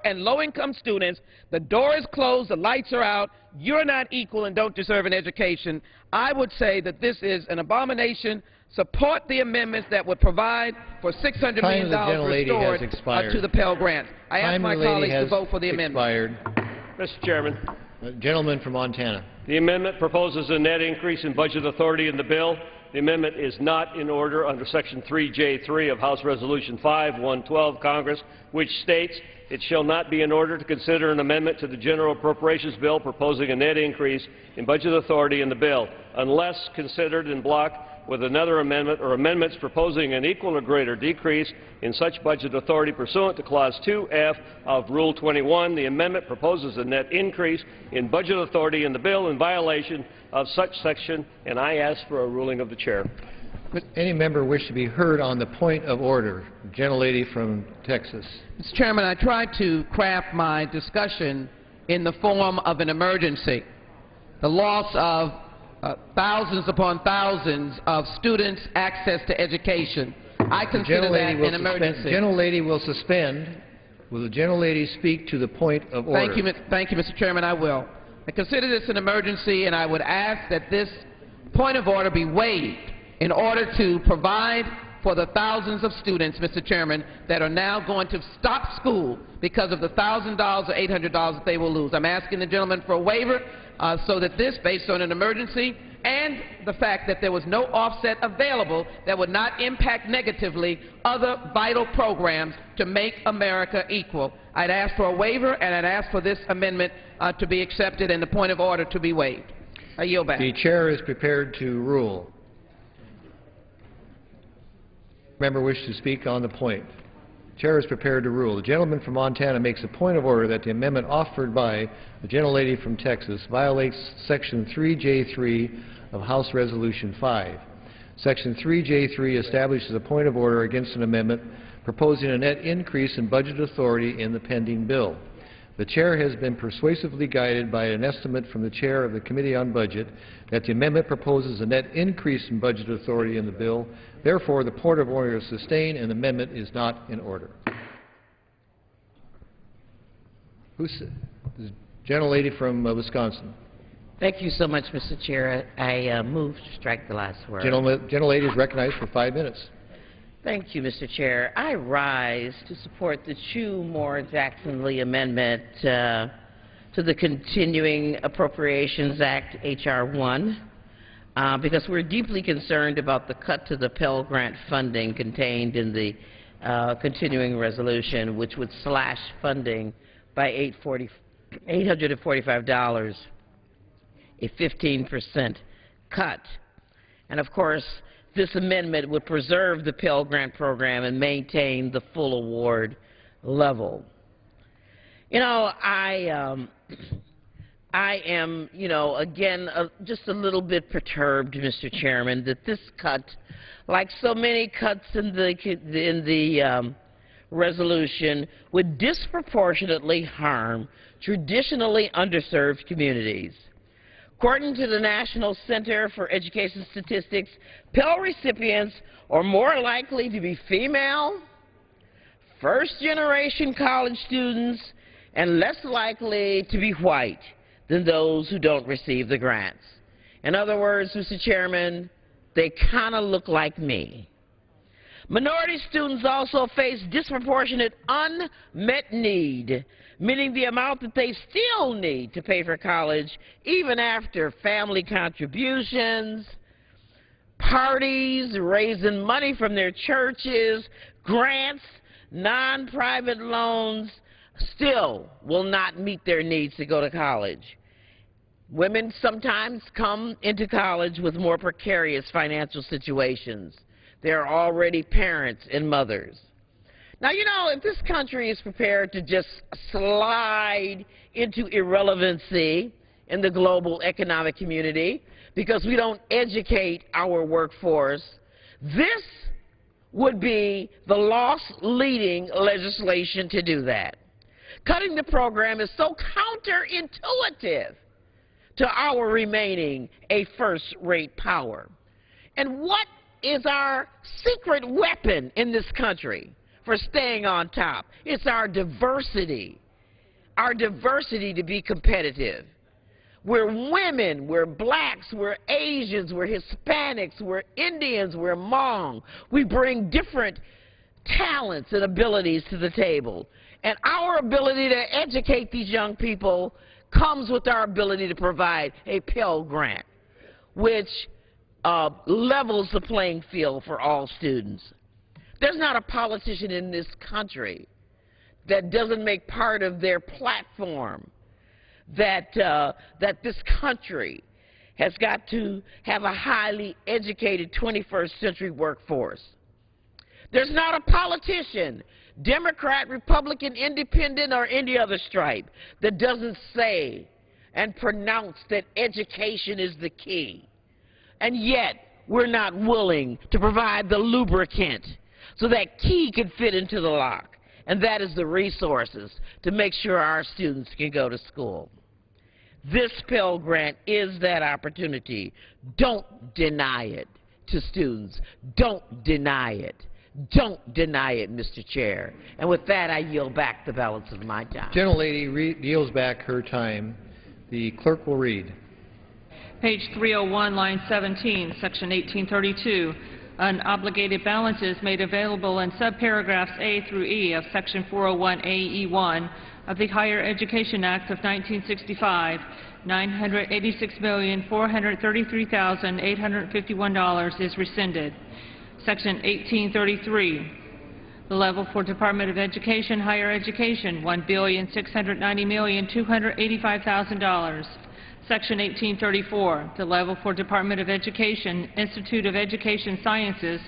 and low-income students. The door is closed, the lights are out, you're not equal and don't deserve an education. I would say that this is an abomination. Support the amendments that would provide for $600 million restored to the Pell Grants. I ask my colleagues to vote for the amendment. Mr. Chairman. Gentleman from Montana. The amendment proposes a net increase in budget authority in the bill. The amendment is not in order under Section 3J3 of House Resolution 5-112, Congress, which states, "It shall not be in order to consider an amendment to the General Appropriations Bill proposing a net increase in budget authority in the bill, unless considered in block with another amendment or amendments proposing an equal or greater decrease in such budget authority pursuant to Clause 2F of Rule 21. The amendment proposes a net increase in budget authority in the bill in violation of such section, and I ask for a ruling of the Chair." Would any member wish to be heard on the point of order? Gentlelady from Texas. Mr. Chairman, I tried to craft my discussion in the form of an emergency. The loss of thousands upon thousands of students' access to education. I consider that an emergency. Gentlelady will suspend. Will the gentlelady speak to the point of order? Thank you, Mr. Chairman. I will. I consider this an emergency, and I would ask that this point of order be waived in order to provide for the thousands of students, Mr. Chairman, that are now going to stop school because of the $1,000 or $800 that they will lose. I'm asking the gentleman for a waiver so that this, based on an emergency and the fact that there was no offset available that would not impact negatively other vital programs to make America equal. I'd ask for a waiver, and I'd ask for this amendment to be accepted and the point of order to be waived. I yield back. The chair is prepared to rule. Member wish to speak on the point. The chair is prepared to rule. The gentleman from Montana makes a point of order that the amendment offered by the gentlelady from Texas violates Section 3J3 of House Resolution 5. Section 3J3 establishes a point of order against an amendment proposing a net increase in budget authority in the pending bill. The chair has been persuasively guided by an estimate from the chair of the Committee on Budget that the amendment proposes a net increase in budget authority in the bill. Therefore, the point of order is sustained and the amendment is not in order. The gentlelady from Wisconsin. Thank you so much, Mr. Chair. I move to strike the last word. Gentlelady is recognized for 5 minutes. Thank you, Mr. Chair. I rise to support the Chu Moore Jackson Lee amendment to the Continuing Appropriations Act, H.R. 1, because we're deeply concerned about the cut to the Pell Grant funding contained in the continuing resolution, which would slash funding by $845, a 15% cut. And of course, this amendment would preserve the Pell Grant program and maintain the full award level. You know, I am, again, just a little bit perturbed, Mr. Chairman, that this cut, like so many cuts in the resolution, would disproportionately harm traditionally underserved communities. According to the National Center for Education Statistics, Pell recipients are more likely to be female, first-generation college students, and less likely to be white than those who don't receive the grants. In other words, Mr. Chairman, they kind of look like me. Minority students also face disproportionate unmet need, meaning the amount that they still need to pay for college even after family contributions, parties, raising money from their churches, grants, non-private loans, still will not meet their needs to go to college. Women sometimes come into college with more precarious financial situations. They're already parents and mothers. Now, if this country is prepared to just slide into irrelevancy in the global economic community because we don't educate our workforce, this would be the loss-leading legislation to do that. Cutting the program is so counterintuitive to our remaining a first-rate power. And what is our secret weapon in this country for staying on top? It's our diversity our diversity to be competitive. We're women, we're blacks, we're Asians, we're Hispanics, we're Indians, we're Hmong. We bring different talents and abilities to the table. And our ability to educate these young people comes with our ability to provide a Pell Grant, which levels the playing field for all students. There's not a politician in this country that doesn't make part of their platform that this country has got to have a highly educated 21st century workforce. There's not a politician, Democrat, Republican, Independent, or any other stripe, that doesn't say and pronounce that education is the key. And yet, we're not willing to provide the lubricant so that key can fit into the lock, and that is the resources to make sure our students can go to school. This Pell Grant is that opportunity. Don't deny it to students. Don't deny it. Don't deny it, Mr. Chair. And with that, I yield back the balance of my time. Gentlelady yields back her time. The clerk will read. Page 301, line 17, section 1832. Unobligated balances made available in subparagraphs A through E of section 401A(E)(1) of the Higher Education Act of 1965, $986,433,851 is rescinded. Section 1833, the level for Department of Education, Higher Education, $1,690,285,000. Section 1834, the level for Department of Education, Institute of Education Sciences,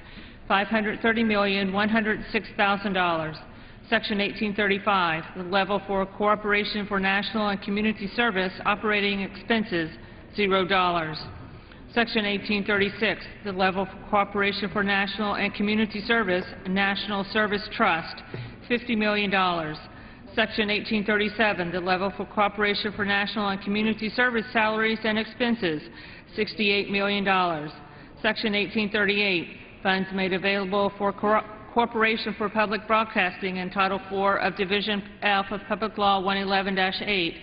$530,106,000. Section 1835, the level for Corporation for National and Community Service, operating expenses, $0. Section 1836, the level for Corporation for National and Community Service, National Service Trust, $50 million. Section 1837, the level for Corporation for National and Community Service salaries and expenses, $68 million. Section 1838, funds made available for Corporation for Public Broadcasting in Title IV of Division F of Public Law 111-8.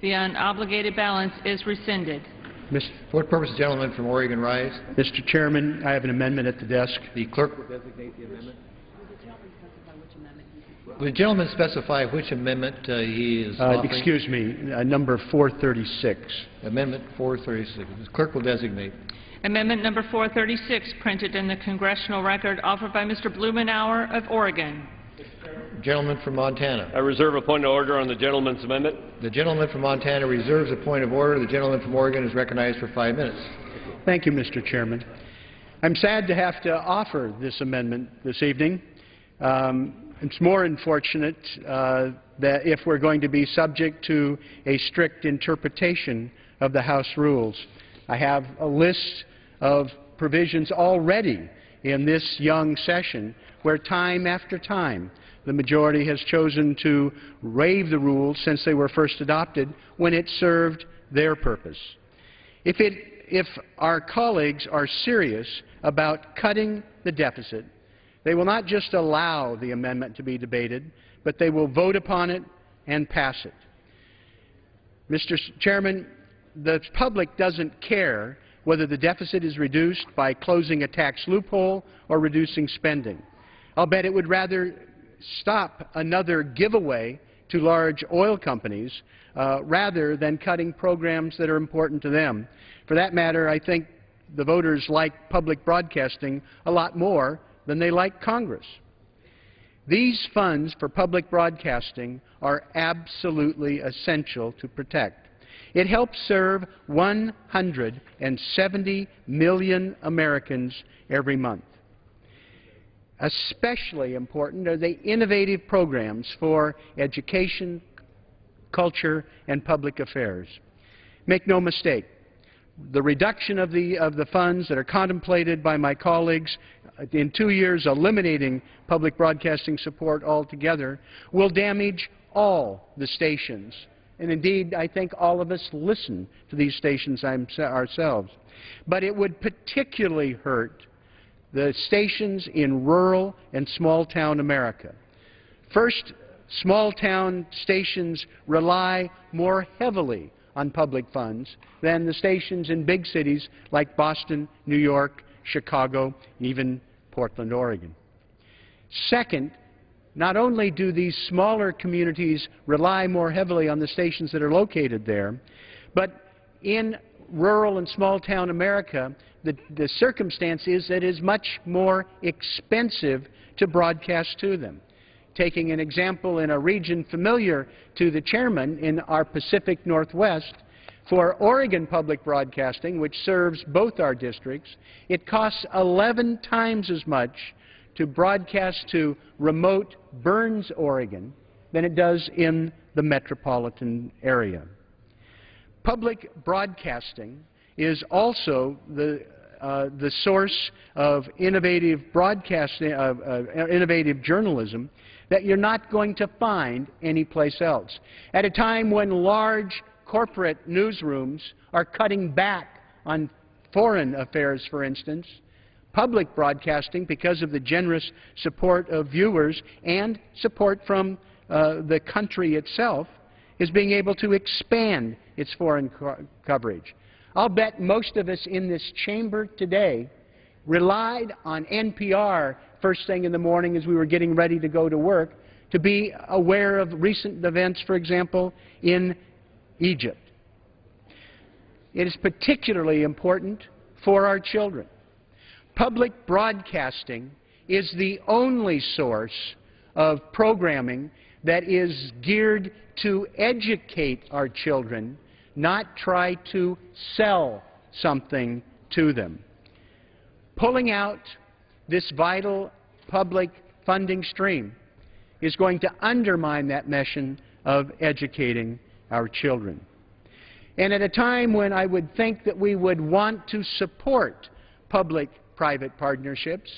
The unobligated balance is rescinded. For what purpose, the gentleman from Oregon rise? Mr. Chairman, I have an amendment at the desk. The clerk will designate the amendment. Will the gentleman specify which amendment he is offering? Excuse me, number 436. Amendment 436. The clerk will designate. Amendment number 436, printed in the Congressional Record, offered by Mr. Blumenauer of Oregon. Gentleman from Montana. I reserve a point of order on the gentleman's amendment. The gentleman from Montana reserves a point of order. The gentleman from Oregon is recognized for 5 minutes. Thank you, Mr. Chairman. I'm sad to have to offer this amendment this evening. It's more unfortunate that if we're going to be subject to a strict interpretation of the House rules. I have a list of provisions already in this young session where time after time the majority has chosen to waive the rules since they were first adopted when it served their purpose. If our colleagues are serious about cutting the deficit, they will not just allow the amendment to be debated, but they will vote upon it and pass it. Mr. Chairman, the public doesn't care whether the deficit is reduced by closing a tax loophole or reducing spending. I'll bet it would rather stop another giveaway to large oil companies rather than cutting programs that are important to them. For that matter, I think the voters like public broadcasting a lot more than they like Congress. These funds for public broadcasting are absolutely essential to protect. It helps serve 170 million Americans every month. Especially important are the innovative programs for education, culture, and public affairs. Make no mistake, the reduction of the funds that are contemplated by my colleagues in 2 years, eliminating public broadcasting support altogether, will damage all the stations. And indeed, I think all of us listen to these stations ourselves. But it would particularly hurt the stations in rural and small-town America. First, small-town stations rely more heavily on public funds than the stations in big cities like Boston, New York, Chicago, even Portland, Oregon. Second, not only do these smaller communities rely more heavily on the stations that are located there, but in rural and small-town America, the circumstance is that it is much more expensive to broadcast to them. Taking an example in a region familiar to the chairman in our Pacific Northwest, for Oregon Public Broadcasting, which serves both our districts, it costs 11 times as much to broadcast to remote Burns, Oregon, than it does in the metropolitan area. Public broadcasting is also the source of innovative broadcasting, innovative journalism that you're not going to find anyplace else. At a time when large corporate newsrooms are cutting back on foreign affairs, for instance, public broadcasting, because of the generous support of viewers and support from the country itself, is being able to expand its foreign coverage. I'll bet most of us in this chamber today relied on NPR first thing in the morning as we were getting ready to go to work to be aware of recent events, for example, in Egypt. It is particularly important for our children. Public broadcasting is the only source of programming that is geared to educate our children, not try to sell something to them. Pulling out this vital public funding stream is going to undermine that mission of educating our children. And at a time when I would think that we would want to support public-private partnerships,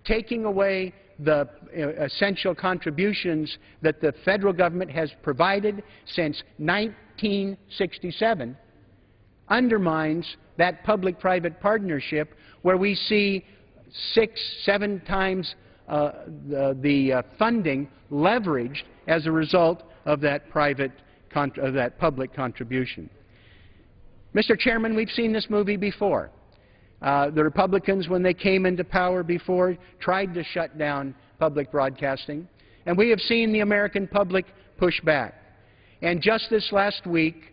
taking away the essential contributions that the federal government has provided since 1967 undermines that public-private partnership where we see 6, 7 times the funding leveraged as a result of that public contribution. Mr. Chairman, we've seen this movie before. The Republicans, when they came into power before, tried to shut down public broadcasting, and we have seen the American public push back. And just this last week,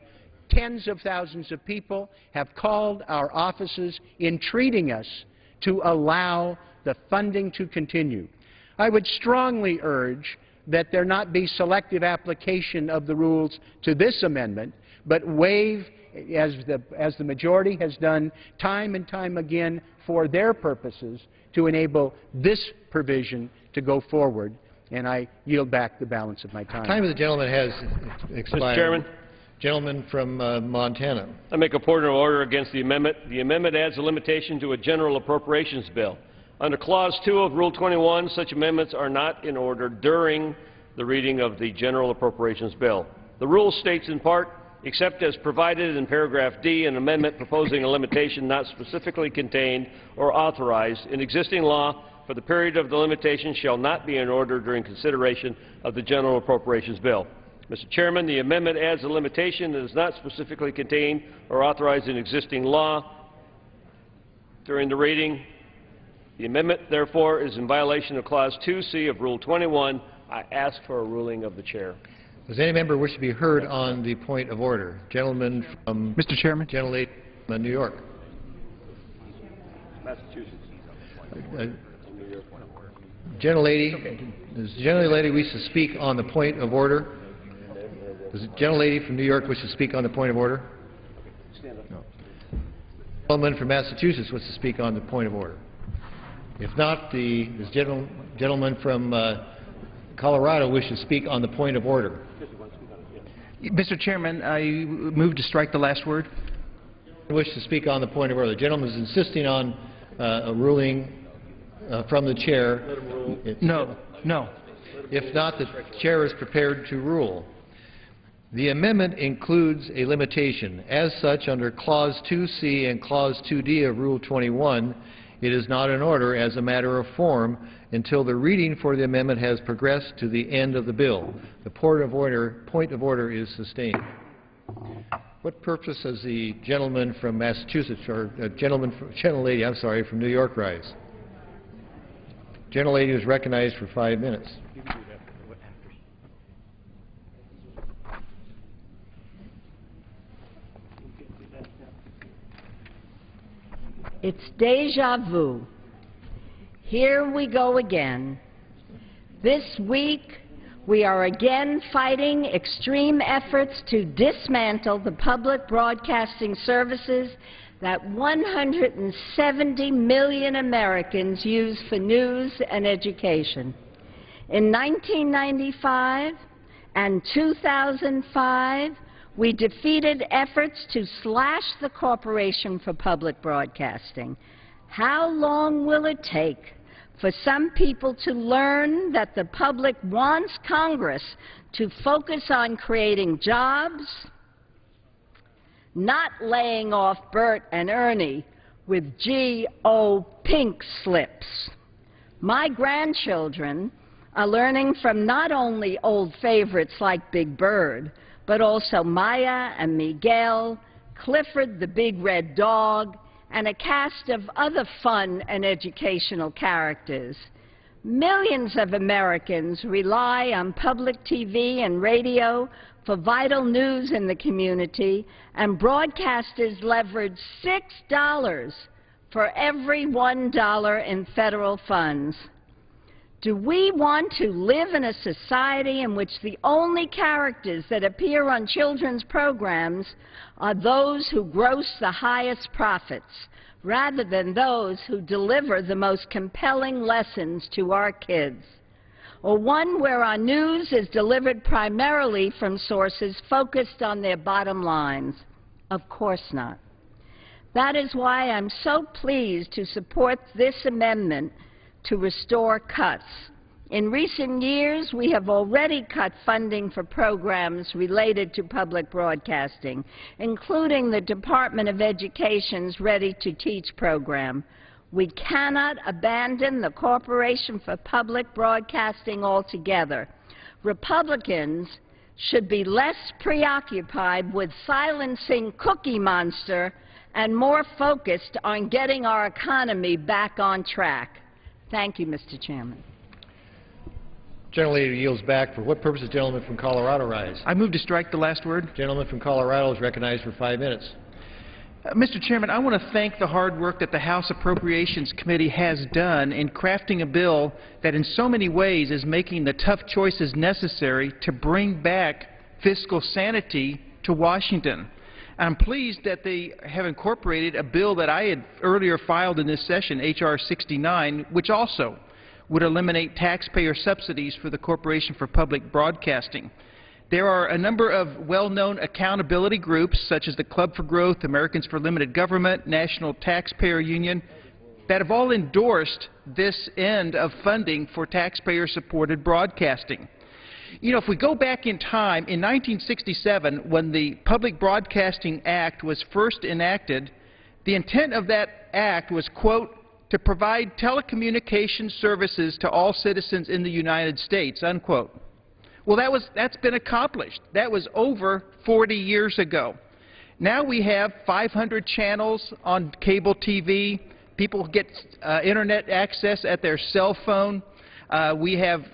tens of thousands of people have called our offices entreating us to allow the funding to continue. I would strongly urge that there not be selective application of the rules to this amendment, but waive, as the majority has done time and time again for their purposes, to enable this provision to go forward. And I yield back the balance of my time. Time of the gentleman has expired. Mr. Chairman. Gentleman from Montana. I make a point of order against the amendment. The amendment adds a limitation to a general appropriations bill. Under Clause 2 of Rule 21, such amendments are not in order during the reading of the general appropriations bill. The rule states in part, except as provided in paragraph D, an amendment proposing a limitation not specifically contained or authorized in existing law for the period of the limitation shall not be in order during consideration of the general appropriations bill. Mr. Chairman, the amendment adds a limitation that is not specifically contained or authorized in existing law during the reading. The amendment, therefore, is in violation of Clause 2C of Rule 21. I ask for a ruling of the Chair. Does any member wish to be heard on the point of order? Gentleman from Mr. Chairman. Gentlelady from New York. Massachusetts. Gentlelady, does the gentlelady wish to speak on the point of order? Does the gentlelady from New York wish to speak on the point of order? No. The gentleman from Massachusetts wishes to speak on the point of order. If not, this gentleman from Colorado wishes to speak on the point of order. Mr. Chairman, I move to strike the last word. I wish to speak on the point of order. The gentleman is insisting on a ruling from the chair. No. If not, the chair is prepared to rule. The amendment includes a limitation. As such, under Clause 2C and Clause 2D of Rule 21, It is not in order as a matter of form until the reading for the amendment has progressed to the end of the bill. The point of order is sustained. What purpose does the gentleman from Massachusetts, or gentlelady, I'm sorry, from New York rise? Gentlelady is recognized for 5 minutes. It's deja vu. Here we go again. This week, we are again fighting extreme efforts to dismantle the public broadcasting services that 170 million Americans use for news and education. In 1995 and 2005, we defeated efforts to slash the Corporation for Public Broadcasting. How long will it take for some people to learn that the public wants Congress to focus on creating jobs, not laying off Bert and Ernie with G.O. pink slips? My grandchildren are learning from not only old favorites like Big Bird, but also Maya and Miguel, Clifford the Big Red Dog, and a cast of other fun and educational characters. Millions of Americans rely on public TV and radio for vital news in the community, and broadcasters leverage $6 for every $1 in federal funds. Do we want to live in a society in which the only characters that appear on children's programs are those who gross the highest profits, rather than those who deliver the most compelling lessons to our kids? Or one where our news is delivered primarily from sources focused on their bottom lines? Of course not. That is why I'm so pleased to support this amendment to restore cuts. In recent years, we have already cut funding for programs related to public broadcasting, including the Department of Education's Ready to Teach program. We cannot abandon the Corporation for Public Broadcasting altogether. Republicans should be less preoccupied with silencing Cookie Monster and more focused on getting our economy back on track. Thank you, Mr. Chairman. Gentlelady yields back. For what purpose does the gentleman from Colorado rise? I move to strike the last word. Gentleman from Colorado is recognized for 5 minutes. Mr. Chairman, I want to thank the hard work that the House Appropriations Committee has done in crafting a bill that in so many ways is making the tough choices necessary to bring back fiscal sanity to Washington. I'm pleased that they have incorporated a bill that I had earlier filed in this session, H.R. 69, which also would eliminate taxpayer subsidies for the Corporation for Public Broadcasting. There are a number of well-known accountability groups, such as the Club for Growth, Americans for Limited Government, National Taxpayer Union, that have all endorsed this end of funding for taxpayer-supported broadcasting. You know, if we go back in time, in 1967, when the Public Broadcasting Act was first enacted, the intent of that act was, quote, to provide telecommunications services to all citizens in the United States, unquote. Well, that's been accomplished. That was over 40 years ago. Now we have 500 channels on cable TV. People get internet access at their cell phone. We have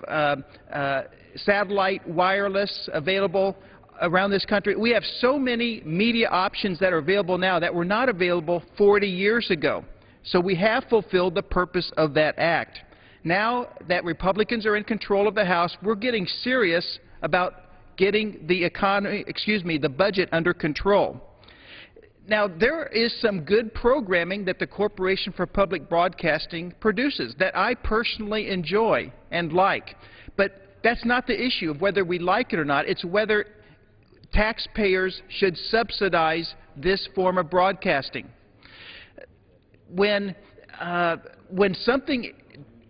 satellite wireless available around this country. We have so many media options that are available now that were not available 40 years ago. So we have fulfilled the purpose of that act. Now that Republicans are in control of the House, we're getting serious about getting the budget under control. Now, there is some good programming that the Corporation for Public Broadcasting produces that I personally enjoy and like. But that's not the issue of whether we like it or not. It's whether taxpayers should subsidize this form of broadcasting. When something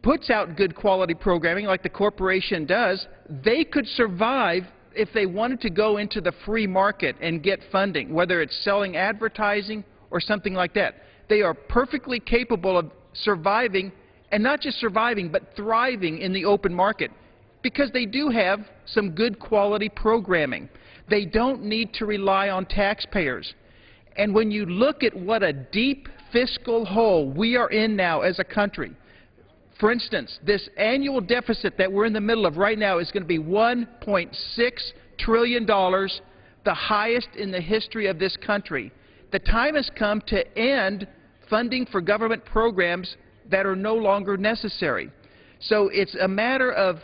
puts out good quality programming like the corporation does, they could survive if they wanted to go into the free market and get funding, whether it's selling advertising or something like that. They are perfectly capable of surviving, and not just surviving, but thriving in the open market, because they do have some good quality programming. They don't need to rely on taxpayers. And when you look at what a deep fiscal hole we are in now as a country, for instance, this annual deficit that we're in the middle of right now is going to be $1.6 trillion, the highest in the history of this country. The time has come to end funding for government programs that are no longer necessary. So it's a matter of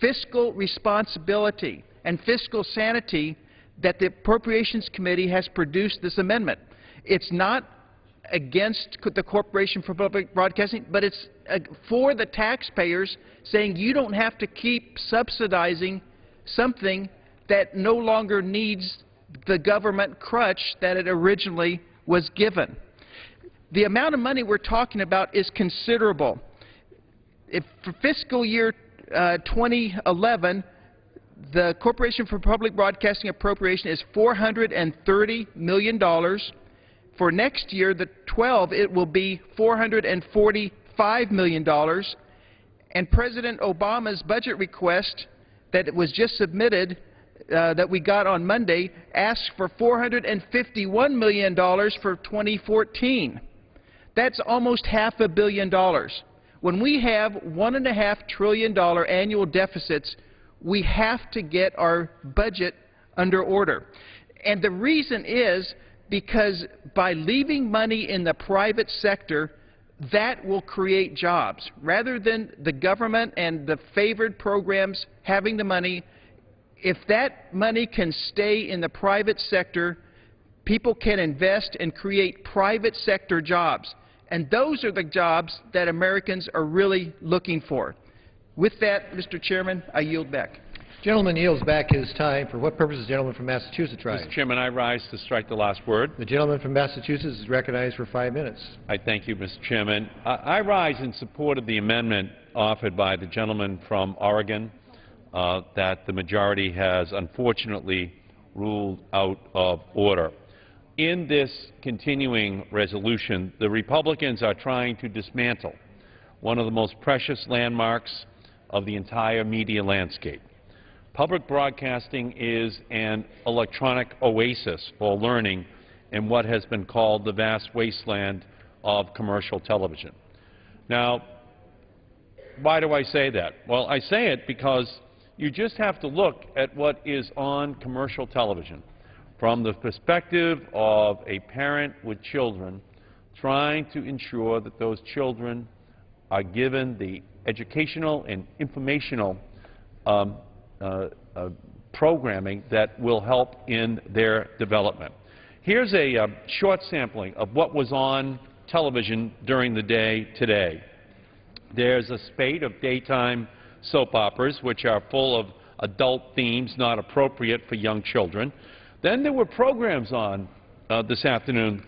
fiscal responsibility and fiscal sanity that the Appropriations Committee has produced this amendment. It's not against the Corporation for Public Broadcasting, but it's for the taxpayers, saying you don't have to keep subsidizing something that no longer needs the government crutch that it originally was given. The amount of money we're talking about is considerable. If for fiscal year 2011, the Corporation for Public Broadcasting appropriation is $430 million. For next year, the 12, it will be $445 million. And President Obama's budget request that was just submitted, that we got on Monday, asks for $451 million for 2014. That's almost $500 million. When we have $1.5 trillion annual deficits, we have to get our budget under order. And the reason is because by leaving money in the private sector, that will create jobs. Rather than the government and the favored programs having the money, if that money can stay in the private sector, people can invest and create private sector jobs. And those are the jobs that Americans are really looking for. With that, Mr. Chairman, I yield back. Gentleman yields back his time. For what purpose is the gentleman from Massachusetts rise? Mr. Chairman, I rise to strike the last word. The gentleman from Massachusetts is recognized for 5 minutes. I thank you, Mr. Chairman. I rise in support of the amendment offered by the gentleman from Oregon that the majority has unfortunately ruled out of order. In this continuing resolution, the Republicans are trying to dismantle one of the most precious landmarks of the entire media landscape. Public broadcasting is an electronic oasis for learning in what has been called the vast wasteland of commercial television. Now, why do I say that? Well, I say it because you just have to look at what is on commercial television from the perspective of a parent with children trying to ensure that those children are given the educational and informational programming that will help in their development. Here's a short sampling of what was on television during the day today. There's a spate of daytime soap operas which are full of adult themes not appropriate for young children. Then there were programs on this afternoon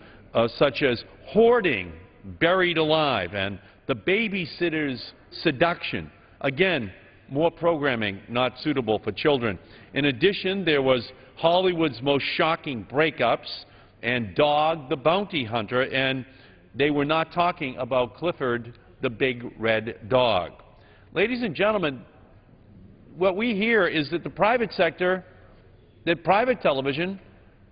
such as Hoarding, Buried Alive, and The Babysitter's Seduction. Again, more programming not suitable for children. In addition, there was Hollywood's Most Shocking Breakups and Dog the Bounty Hunter, and they were not talking about Clifford the Big Red Dog. Ladies and gentlemen, what we hear is that the private sector, that private television,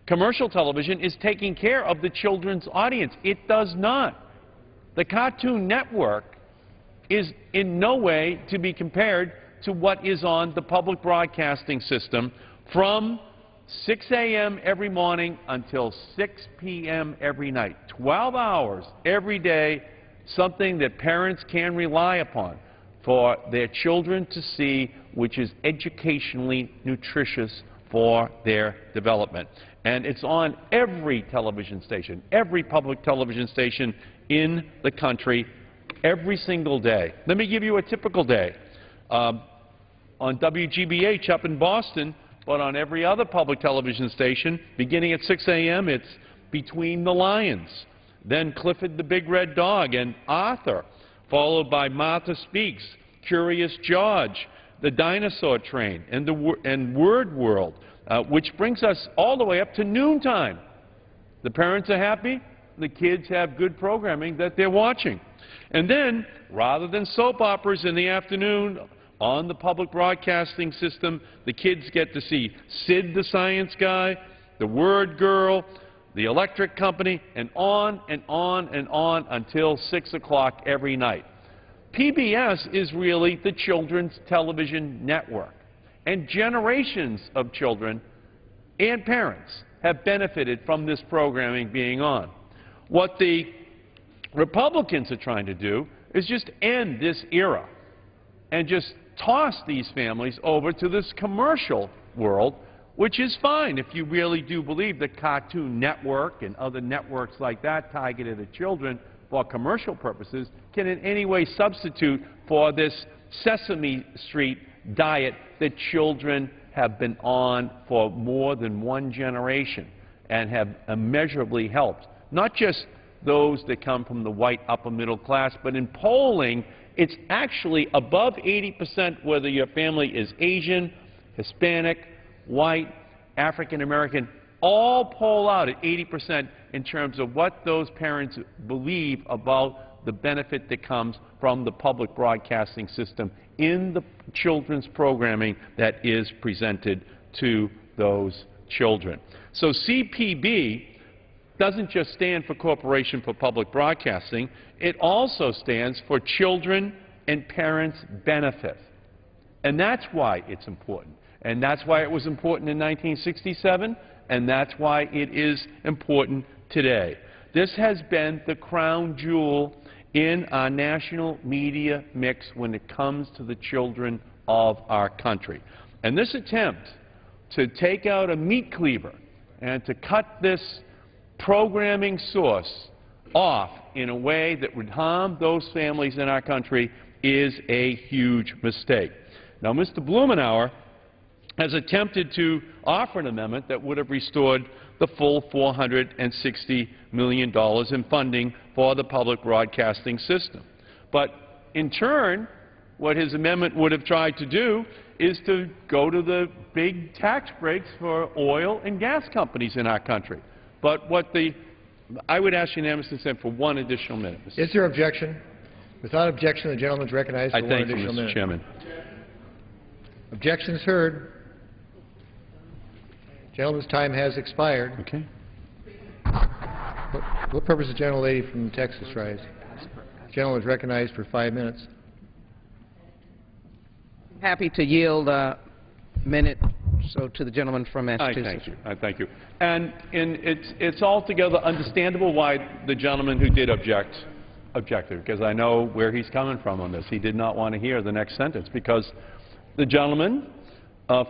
commercial television, is taking care of the children's audience. It does not. The Cartoon Network is in no way to be compared to what is on the public broadcasting system from 6 a.m. every morning until 6 p.m. every night. 12 hours every day, something that parents can rely upon for their children to see, which is educationally nutritious for their development. And it's on every television station, every public television station in the country, every single day. Let me give you a typical day. On WGBH up in Boston, but on every other public television station, beginning at 6 a.m., it's Between the Lions, then Clifford the Big Red Dog and Arthur, followed by Martha Speaks, Curious George, The Dinosaur Train, and Word World, which brings us all the way up to noontime. The parents are happy, the kids have good programming that they're watching. And then, rather than soap operas in the afternoon on the public broadcasting system, the kids get to see Sid the Science Guy, the Word Girl, the Electric Company, and on and on and on until 6 o'clock every night. PBS is really the children's television network, and generations of children and parents have benefited from this programming being on. What the Republicans are trying to do is just end this era and just toss these families over to this commercial world, which is fine if you really do believe that Cartoon Network and other networks like that targeted at children for commercial purposes can in any way substitute for this Sesame Street diet that children have been on for more than one generation and have immeasurably helped, not just those that come from the white upper middle class, but in polling, it's actually above 80% whether your family is Asian, Hispanic, white, African American, all poll out at 80% in terms of what those parents believe about the benefit that comes from the public broadcasting system in the children's programming that is presented to those children. So CPB doesn't just stand for Corporation for Public Broadcasting, it also stands for Children and Parents Benefit. And that's why it's important. And that's why it was important in 1967, and that's why it is important today. This has been the crown jewel in our national media mix when it comes to the children of our country. And this attempt to take out a meat cleaver and to cut this programming source off in a way that would harm those families in our country is a huge mistake. Now, Mr. Blumenauer has attempted to offer an amendment that would have restored the full $460 million in funding for the public broadcasting system. But in turn, what his amendment would have tried to do is to go to the big tax breaks for oil and gas companies in our country. But I would ask unanimous consent for one additional minute. Is there objection? Without objection, the gentleman is recognized for one additional minute. I thank you, Mr. Chairman. Objection is heard. Gentleman's time has expired. Okay. What purpose does the gentlelady from Texas rise? The gentleman is recognized for 5 minutes. Happy to yield a minute or so to the gentleman from Massachusetts. I thank you. And it's altogether understandable why the gentleman who did objected, because I know where he's coming from on this. He did not want to hear the next sentence, because the gentleman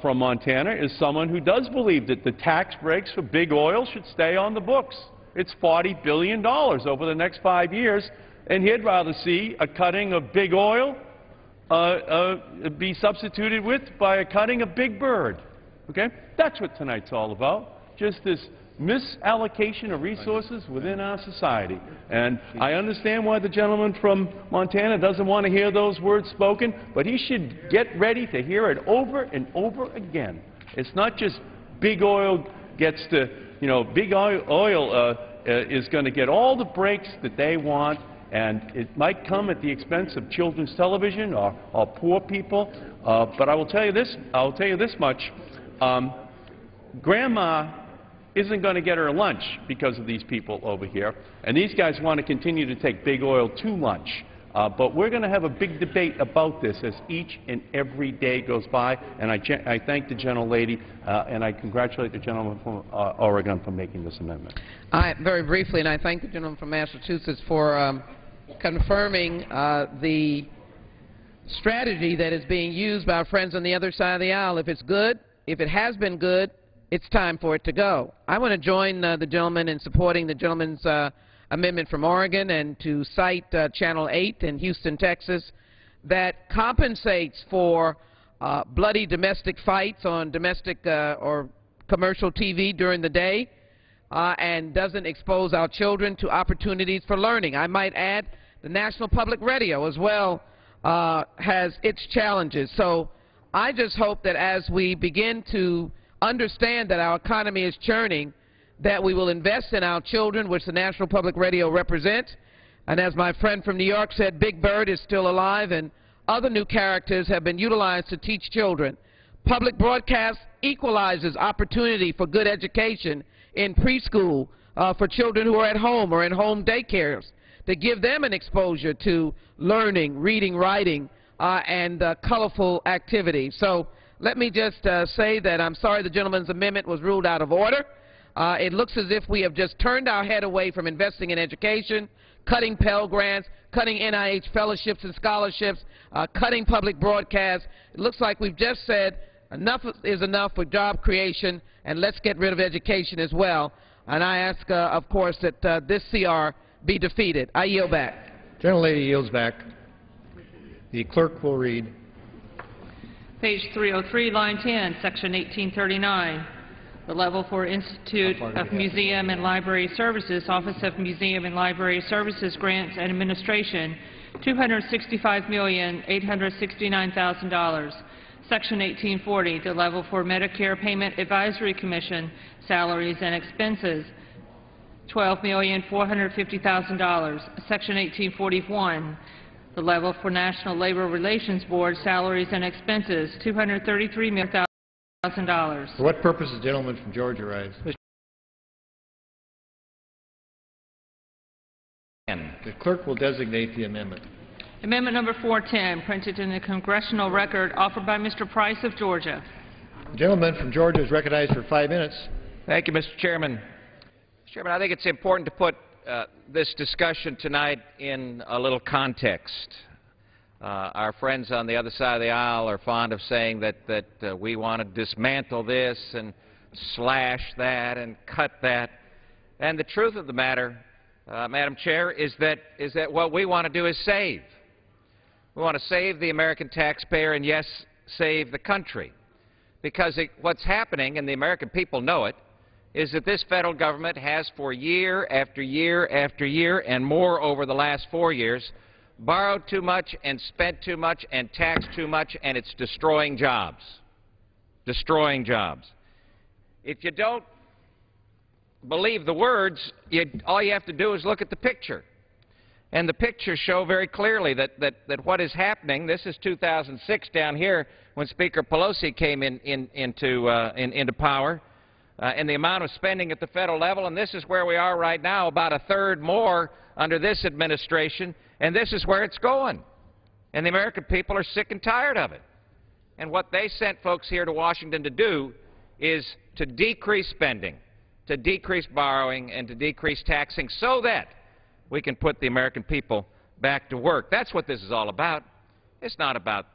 from Montana is someone who does believe that the tax breaks for big oil should stay on the books. It's $40 billion over the next 5 years, and he'd rather see a cutting of big oil be substituted with by a cutting of big bird. Okay? That's what tonight's all about, just this misallocation of resources within our society. And I understand why the gentleman from Montana doesn't want to hear those words spoken, but he should get ready to hear it over and over again. It's not just big oil gets to, big oil is going to get all the breaks that they want, and it might come at the expense of children's television or poor people. But I will tell you this much. Grandma isn't going to get her lunch because of these people over here, and these guys want to continue to take big oil to lunch. But we're going to have a big debate about this as each and every day goes by, and I thank the gentlelady and I congratulate the gentleman from Oregon for making this amendment. Very briefly, and I thank the gentleman from Massachusetts for confirming the strategy that is being used by our friends on the other side of the aisle. If it's good, if it has been good, it's time for it to go. I want to join the gentleman in supporting the gentleman's amendment from Oregon and to cite Channel 8 in Houston, Texas, that compensates for bloody domestic fights on domestic or commercial TV during the day and doesn't expose our children to opportunities for learning. I might add the National Public Radio as well has its challenges. So I just hope that as we begin to understand that our economy is churning, that we will invest in our children, which the National Public Radio represents. And as my friend from New York said, Big Bird is still alive, and other new characters have been utilized to teach children. Public broadcast equalizes opportunity for good education in preschool for children who are at home or in home daycares, to give them an exposure to learning, reading, writing, and colorful activities. So let me just say that I'm sorry the gentleman's amendment was ruled out of order. It looks as if we have just turned our head away from investing in education, cutting Pell Grants, cutting NIH fellowships and scholarships, cutting public broadcasts. It looks like we've just said enough is enough for job creation, and let's get rid of education as well. And I ask, of course, that this CR be defeated. I yield back. Gentlelady yields back. The clerk will read. Page 303, line 10, section 1839. The level for Institute of Museum and Library Services, Office of Museum and Library Services Grants and Administration, $265,869,000. Section 1840, the level for Medicare Payment Advisory Commission, salaries and expenses, $12,450,000. Section 1841, the level for National Labor Relations Board, salaries and expenses, $233,000. For what purpose does the gentleman from Georgia rise? The clerk will designate the amendment. Amendment number 410, printed in the Congressional Record, offered by Mr. Price of Georgia. The gentleman from Georgia is recognized for 5 minutes. Thank you, Mr. Chairman. Mr. Chairman, I think it's important to put this discussion tonight in a little context. Our friends on the other side of the aisle are fond of saying that we want to dismantle this and slash that and cut that. And the truth of the matter, Madam Chair, is that what we want to do is save. We want to save the American taxpayer and, yes, save the country. Because what's happening, and the American people know it, is that this federal government has for year after year after year and more over the last 4 years borrowed too much and spent too much and taxed too much, and it's destroying jobs. Destroying jobs. If you don't believe the words, all you have to do is look at the picture. And the pictures show very clearly that what is happening, this is 2006 down here when Speaker Pelosi came into power, and the amount of spending at the federal level, and this is where we are right now, about a third more under this administration, and this is where it's going. And the American people are sick and tired of it. And what they sent folks here to Washington to do is to decrease spending, to decrease borrowing, and to decrease taxing so that we can put the American people back to work. That's what this is all about. It's not about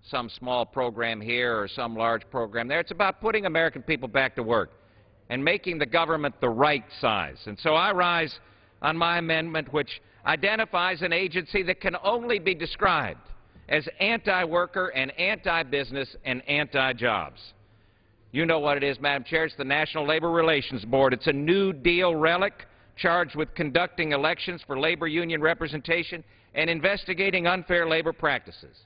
some small program here or some large program there. It's about putting American people back to work and making the government the right size. And so I rise on my amendment, which identifies an agency that can only be described as anti-worker and anti-business and anti-jobs. You know what it is, Madam Chair. It's the National Labor Relations Board. It's a New Deal relic charged with conducting elections for labor union representation and investigating unfair labor practices.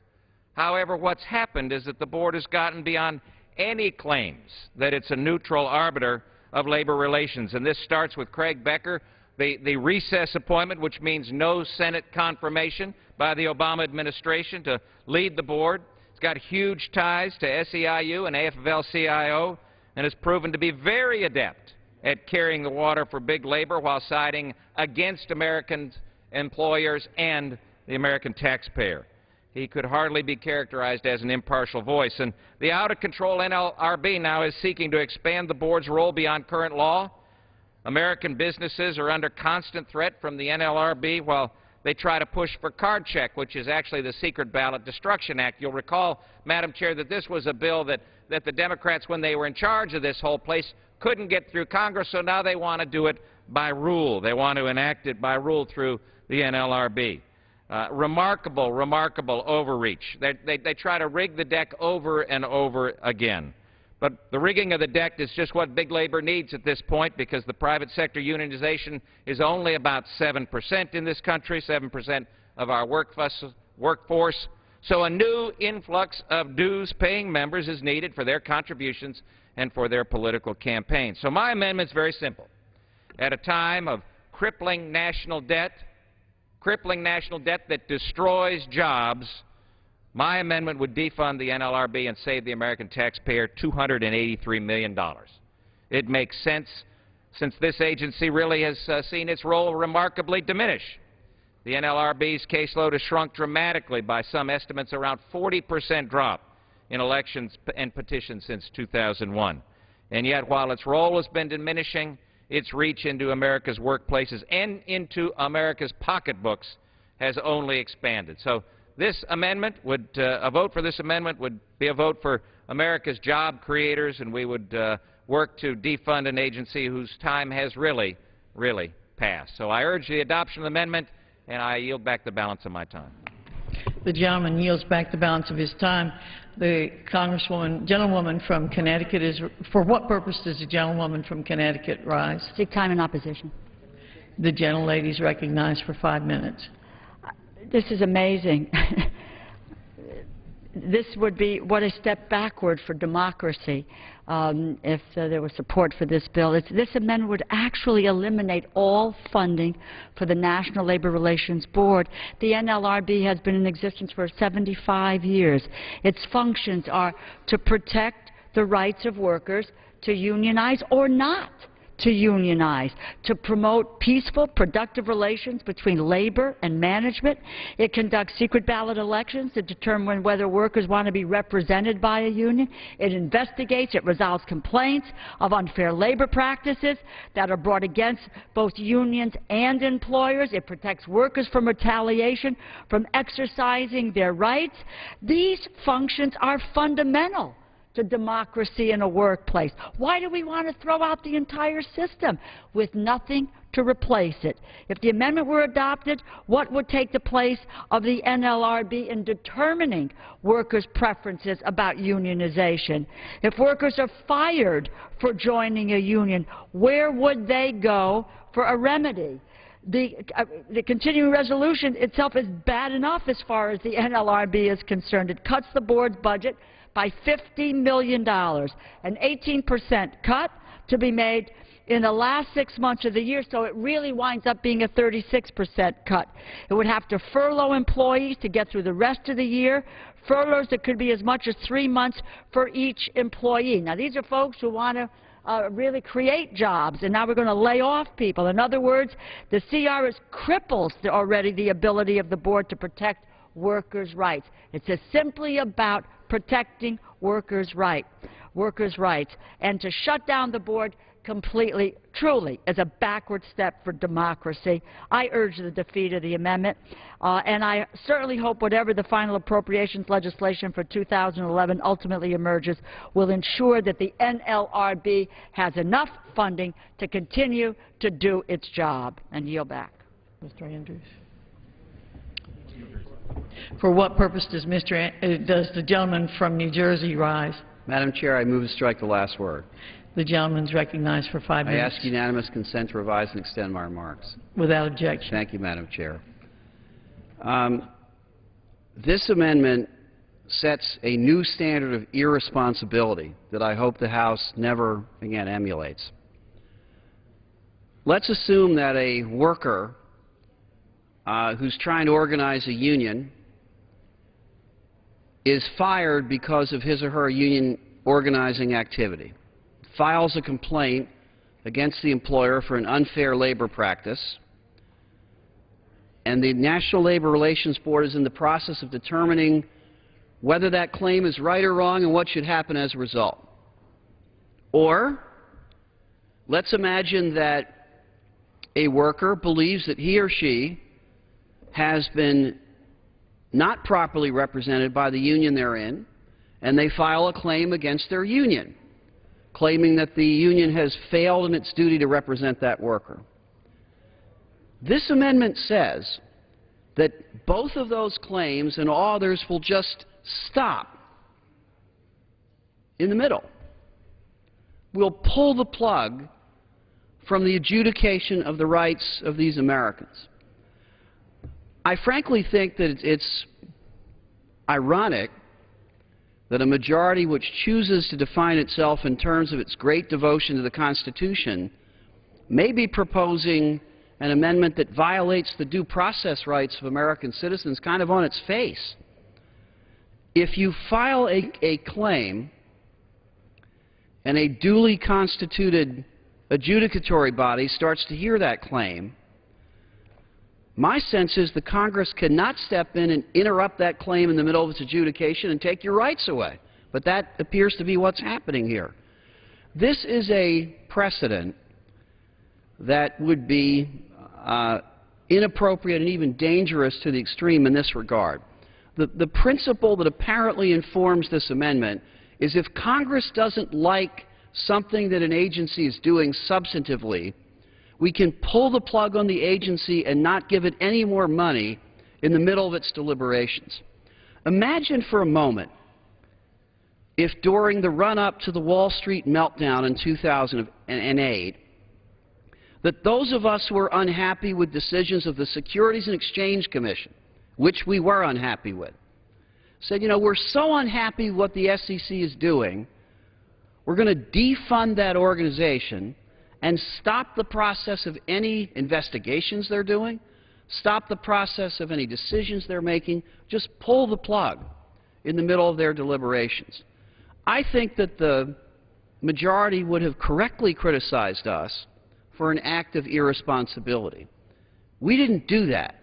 However, what's happened is that the board has gotten beyond any claims that it's a neutral arbiter of labor relations. And this starts with Craig Becker, the recess appointment, which means no Senate confirmation by the Obama administration to lead the board. It's got huge ties to SEIU and AFL-CIO and has proven to be very adept at carrying the water for big labor while siding against American employers and the American taxpayer. He could hardly be characterized as an impartial voice. And the out-of-control NLRB now is seeking to expand the board's role beyond current law. American businesses are under constant threat from the NLRB while they try to push for card check, which is actually the Secret Ballot Destruction Act. You'll recall, Madam Chair, that this was a bill that the Democrats, when they were in charge of this whole place, couldn't get through Congress, so now they want to do it by rule. They want to enact it by rule through the NLRB. Remarkable, remarkable overreach. They try to rig the deck over and over again. But the rigging of the deck is just what big labor needs at this point, because the private sector unionization is only about 7% in this country, 7% of our workforce. So a new influx of dues-paying members is needed for their contributions and for their political campaigns. So my amendment is very simple. at a time of crippling national debt that destroys jobs, my amendment would defund the NLRB and save the American taxpayer $283 million. It makes sense since this agency really has seen its role remarkably diminish. The NLRB's caseload has shrunk dramatically, by some estimates around 40% drop in elections and petitions since 2001. And yet, while its role has been diminishing, its reach into America's workplaces and into America's pocketbooks has only expanded. So this amendment would, a vote for this amendment would be a vote for America's job creators, and we would work to defund an agency whose time has really passed. So I urge the adoption of the amendment, and I yield back the balance of my time. The gentleman yields back the balance of his time. The gentlewoman from Connecticut is, for what purpose does the gentlewoman from Connecticut rise? Seek time in opposition. The gentlelady is recognized for 5 minutes. This is amazing. This would be what a step backward for democracy if there was support for this bill. This amendment would actually eliminate all funding for the National Labor Relations Board. The NLRB has been in existence for 75 years. Its functions are to protect the rights of workers to unionize or not to unionize, to promote peaceful, productive relations between labor and management. It conducts secret ballot elections to determine whether workers want to be represented by a union. It investigates, it resolves complaints of unfair labor practices that are brought against both unions and employers. It protects workers from retaliation, from exercising their rights. These functions are fundamental to democracy in a workplace. Why do we want to throw out the entire system with nothing to replace it? If the amendment were adopted, what would take the place of the NLRB in determining workers' preferences about unionization? If workers are fired for joining a union, where would they go for a remedy? The continuing resolution itself is bad enough as far as the NLRB is concerned. It cuts the board's budget by $50 million, an 18% cut to be made in the last 6 months of the year, so it really winds up being a 36% cut. It would have to furlough employees to get through the rest of the year, furloughs that could be as much as 3 months for each employee. Now, these are folks who want to really create jobs, and now we're going to lay off people. In other words, the CR cripples already the ability of the board to protect workers' rights. It's simply about protecting workers' rights. And to shut down the board completely, truly, is a backward step for democracy. I urge the defeat of the amendment, and I certainly hope whatever the final appropriations legislation for 2011 ultimately emerges will ensure that the NLRB has enough funding to continue to do its job. And yield back. Mr. Andrews. For what purpose does the gentleman from New Jersey rise? Madam Chair, I move to strike the last word. The gentleman is recognized for 5 minutes. I ask unanimous consent to revise and extend my remarks. Without objection. Thank you, Madam Chair. This amendment sets a new standard of irresponsibility that I hope the House never again emulates. Let's assume that a worker who's trying to organize a union is fired because of his or her union organizing activity, files a complaint against the employer for an unfair labor practice, and the National Labor Relations Board is in the process of determining whether that claim is right or wrong and what should happen as a result. Or let's imagine that a worker believes that he or she has been not properly represented by the union they're in, and they file a claim against their union, claiming that the union has failed in its duty to represent that worker. This amendment says that both of those claims and all others will just stop in the middle. We'll pull the plug from the adjudication of the rights of these Americans. I frankly think that it's ironic that a majority which chooses to define itself in terms of its great devotion to the Constitution may be proposing an amendment that violates the due process rights of American citizens kind of on its face. If you file a claim and a duly constituted adjudicatory body starts to hear that claim, my sense is the Congress cannot step in and interrupt that claim in the middle of its adjudication and take your rights away. But that appears to be what's happening here. This is a precedent that would be inappropriate and even dangerous to the extreme in this regard. The principle that apparently informs this amendment is if Congress doesn't like something that an agency is doing substantively, we can pull the plug on the agency and not give it any more money in the middle of its deliberations. Imagine for a moment if during the run-up to the Wall Street meltdown in 2008, that those of us who were unhappy with decisions of the Securities and Exchange Commission, which we were unhappy with, said, you know, we're so unhappy with what the SEC is doing, we're going to defund that organization and stop the process of any investigations they're doing, stop the process of any decisions they're making, just pull the plug in the middle of their deliberations. I think that the majority would have correctly criticized us for an act of irresponsibility. We didn't do that.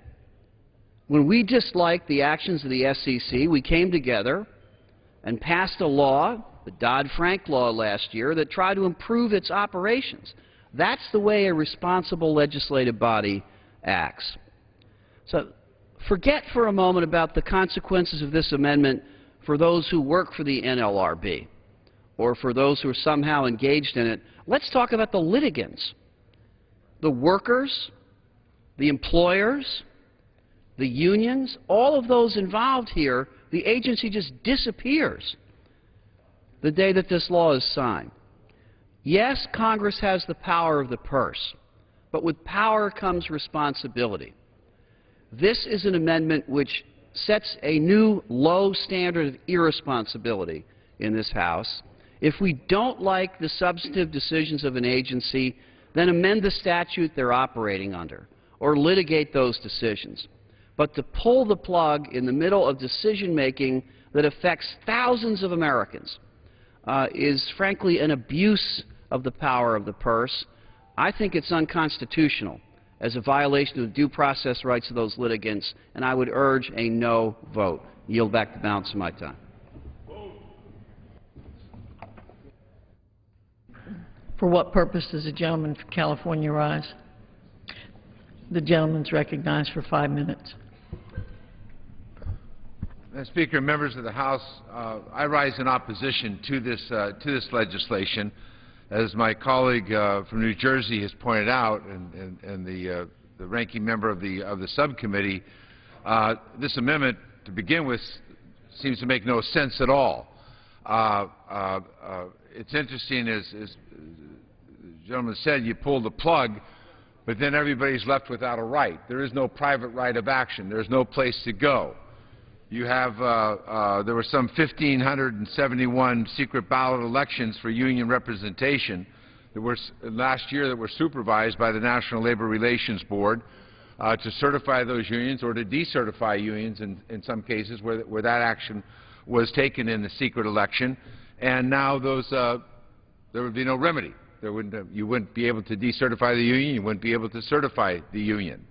When we disliked the actions of the SEC, we came together and passed a law, the Dodd-Frank law last year, that tried to improve its operations. That's the way a responsible legislative body acts. So forget for a moment about the consequences of this amendment for those who work for the NLRB or for those who are somehow engaged in it. Let's talk about the litigants, the workers, the employers, the unions, all of those involved here. The agency just disappears the day that this law is signed. Yes, Congress has the power of the purse, but with power comes responsibility. This is an amendment which sets a new low standard of irresponsibility in this House. If we don't like the substantive decisions of an agency, then amend the statute they're operating under or litigate those decisions. But to pull the plug in the middle of decision-making that affects thousands of Americans is, frankly, an abuse of the power of the purse. I think it's unconstitutional as a violation of the due process rights of those litigants, and I would urge a no vote. Yield back the balance of my time. For what purpose does the gentleman from California rise? The gentleman's recognized for 5 minutes. Madam Speaker, members of the House, I rise in opposition to this legislation. As my colleague from New Jersey has pointed out, and the ranking member of the subcommittee, this amendment, to begin with, seems to make no sense at all. It's interesting, as the gentleman said, you pull the plug, but then everybody's left without a right. There is no private right of action. There's no place to go. You have, there were some 1,571 secret ballot elections for union representation that were last year that were supervised by the National Labor Relations Board to certify those unions or to decertify unions in some cases where that action was taken in the secret election. And now those, there would be no remedy. You wouldn't be able to decertify the union. You wouldn't be able to certify the union.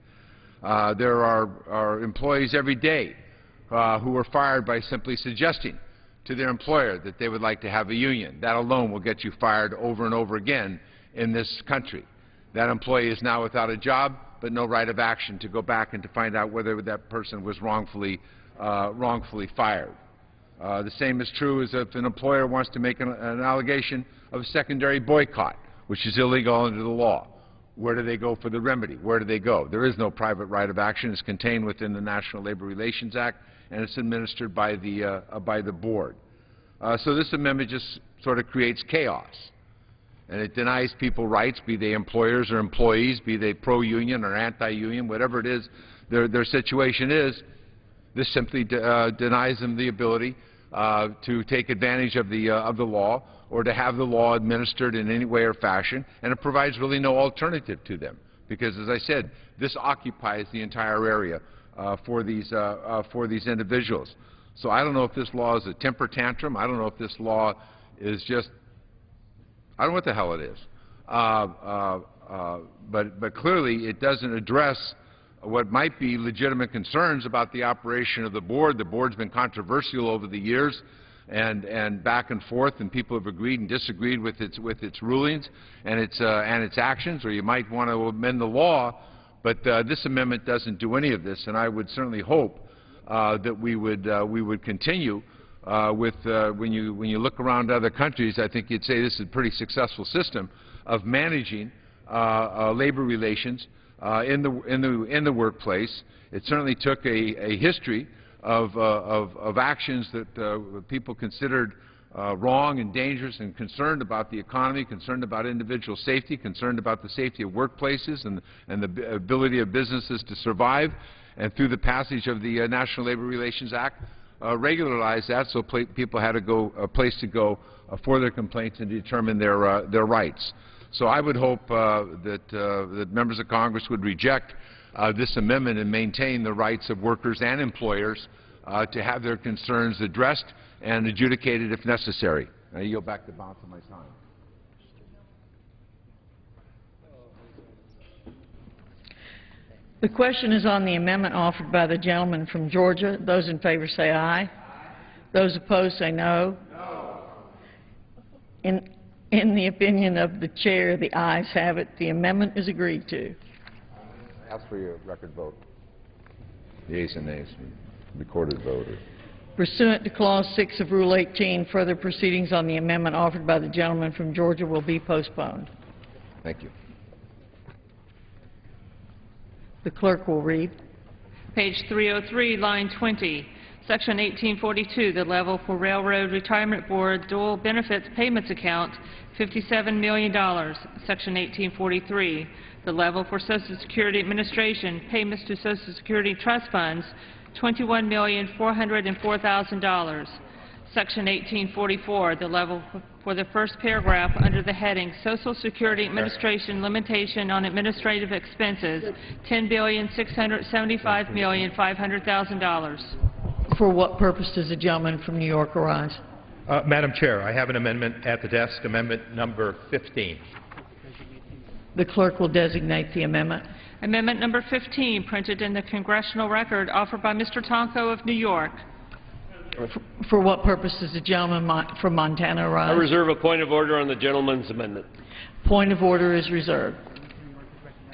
There are employees every day who were fired by simply suggesting to their employer that they would like to have a union. That alone will get you fired over and over again in this country. That employee is now without a job, but no right of action to go back and to find out whether that person was wrongfully fired. The same is true as if an employer wants to make an allegation of a secondary boycott, which is illegal under the law. Where do they go for the remedy? Where do they go? There is no private right of action. It's contained within the National Labor Relations Act, and it's administered by the board. So this amendment just sort of creates chaos, and it denies people rights, be they employers or employees, be they pro-union or anti-union, whatever it is their situation is. This simply denies them the ability to take advantage of the law or to have the law administered in any way or fashion, and it provides really no alternative to them. Because, as I said, this occupies the entire area for these individuals. So I don't know if this law is a temper tantrum. I don't know if this law is just, I don't know what the hell it is. But clearly it doesn't address what might be legitimate concerns about the operation of the board. The board's been controversial over the years, and back and forth, and people have agreed and disagreed with its rulings and its actions. Or you might want to amend the law, but this amendment doesn't do any of this. And I would certainly hope that we would continue with when you look around other countries. I think you'd say this is a pretty successful system of managing labor relations in the workplace. It certainly took a history of actions that people considered wrong and dangerous, and concerned about the economy, concerned about individual safety, concerned about the safety of workplaces and the ability of businesses to survive. And through the passage of the National Labor Relations Act, regularized that, so people had a place to go for their complaints and determine their rights. So I would hope that members of Congress would reject this amendment and maintain the rights of workers and employers to have their concerns addressed and adjudicated if necessary. I yield back the balance of my time. The question is on the amendment offered by the gentleman from Georgia. Those in favor say aye. Those opposed say no. In the opinion of the chair, the ayes have it. The amendment is agreed to. Ask for your record vote. The ayes and nays, recorded vote. Pursuant to Clause 6 of Rule 18, further proceedings on the amendment offered by the gentleman from Georgia will be postponed. Thank you. The clerk will read. Page 303, line 20, Section 1842, the level for Railroad Retirement Board Dual Benefits Payments Account, $57 million. Section 1843, the level for Social Security Administration Payments to Social Security Trust Funds, $21,404,000. Section 1844, the level for the first paragraph under the heading Social Security Administration Limitation on Administrative Expenses, $10,675,500,000. For what purpose does the gentleman from New York arise? Madam Chair, I have an amendment at the desk, amendment number 15. The clerk will designate the amendment. Amendment number 15, printed in the Congressional Record, offered by Mr. Tonko of New York. For what purpose does the gentleman from Montana arise? I reserve a point of order on the gentleman's amendment. Point of order is reserved.